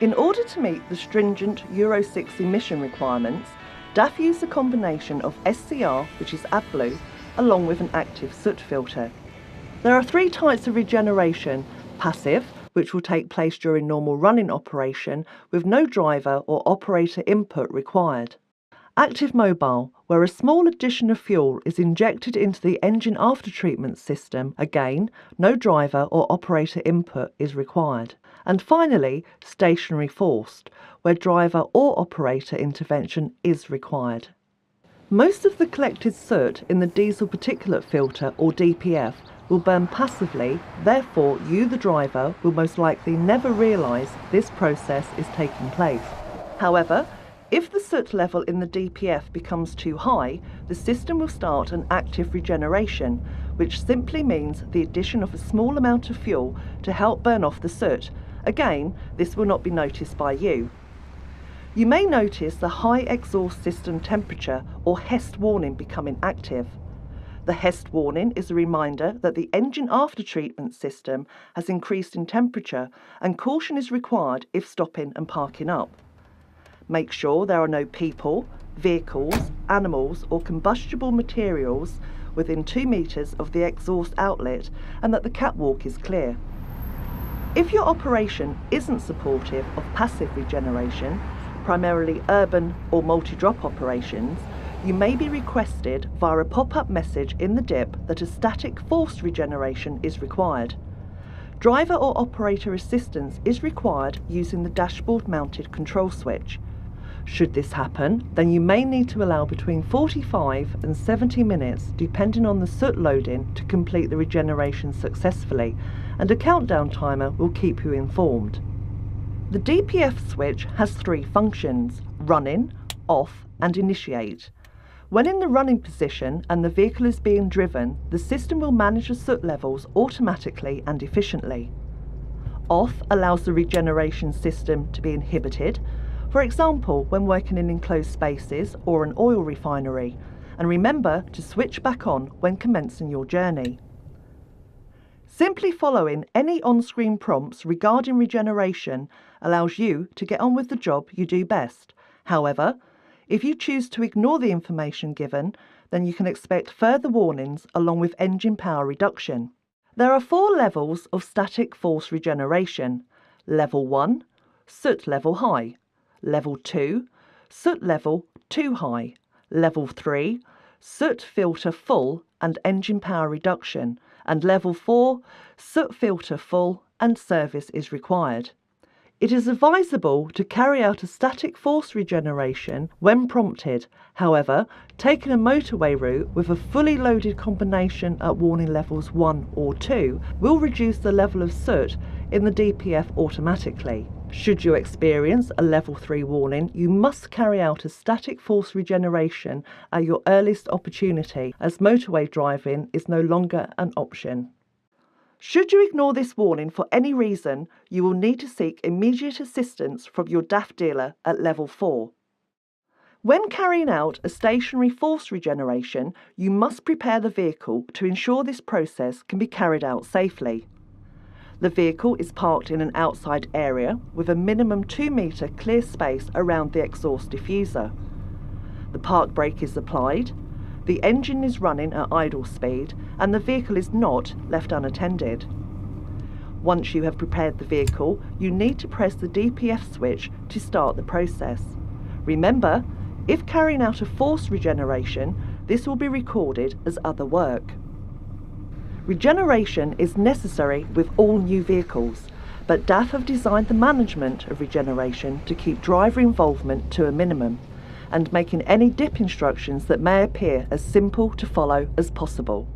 In order to meet the stringent Euro 6 emission requirements, DAF use a combination of SCR, which is AdBlue, along with an active soot filter. There are three types of regeneration: passive, which will take place during normal running operation with no driver or operator input required; active mobile, where a small addition of fuel is injected into the engine aftertreatment system, again, no driver or operator input is required; and finally, stationary forced, where driver or operator intervention is required. Most of the collected soot in the diesel particulate filter, or DPF, will burn passively, therefore you, the driver, will most likely never realise this process is taking place. However, if the soot level in the DPF becomes too high, the system will start an active regeneration, which simply means the addition of a small amount of fuel to help burn off the soot. Again, this will not be noticed by you. You may notice the high exhaust system temperature, or HEST warning, becoming active. The HEST warning is a reminder that the engine aftertreatment system has increased in temperature and caution is required if stopping and parking up. Make sure there are no people, vehicles, animals or combustible materials within 2 meters of the exhaust outlet and that the catwalk is clear. If your operation isn't supportive of passive regeneration, primarily urban or multi-drop operations, you may be requested via a pop-up message in the DIP that a static forced regeneration is required. Driver or operator assistance is required using the dashboard mounted control switch. Should this happen, then you may need to allow between 45 and 70 minutes depending on the soot loading to complete the regeneration successfully, and a countdown timer will keep you informed. The DPF switch has 3 functions: running, off and initiate. When in the running position and the vehicle is being driven, the system will manage the soot levels automatically and efficiently. Off allows the regeneration system to be inhibited, for example when working in enclosed spaces or an oil refinery, and remember to switch back on when commencing your journey. Simply following any on-screen prompts regarding regeneration allows you to get on with the job you do best. However, if you choose to ignore the information given, then you can expect further warnings along with engine power reduction. There are 4 levels of static force regeneration. Level 1, soot level high. Level 2, soot level too high. Level 3, soot filter full and engine power reduction. And level 4, soot filter full and service is required. It is advisable to carry out a static force regeneration when prompted. However, taking a motorway route with a fully loaded combination at warning levels 1 or 2 will reduce the level of soot in the DPF automatically. Should you experience a level 3 warning, you must carry out a static force regeneration at your earliest opportunity, as motorway driving is no longer an option. Should you ignore this warning for any reason, you will need to seek immediate assistance from your DAF dealer at level 4. When carrying out a stationary force regeneration, you must prepare the vehicle to ensure this process can be carried out safely. The vehicle is parked in an outside area with a minimum 2-meter clear space around the exhaust diffuser. The park brake is applied, the engine is running at idle speed, and the vehicle is not left unattended. Once you have prepared the vehicle, you need to press the DPF switch to start the process. Remember, if carrying out a forced regeneration, this will be recorded as other work. Regeneration is necessary with all new vehicles, but DAF have designed the management of regeneration to keep driver involvement to a minimum, and making any DIP instructions that may appear as simple to follow as possible.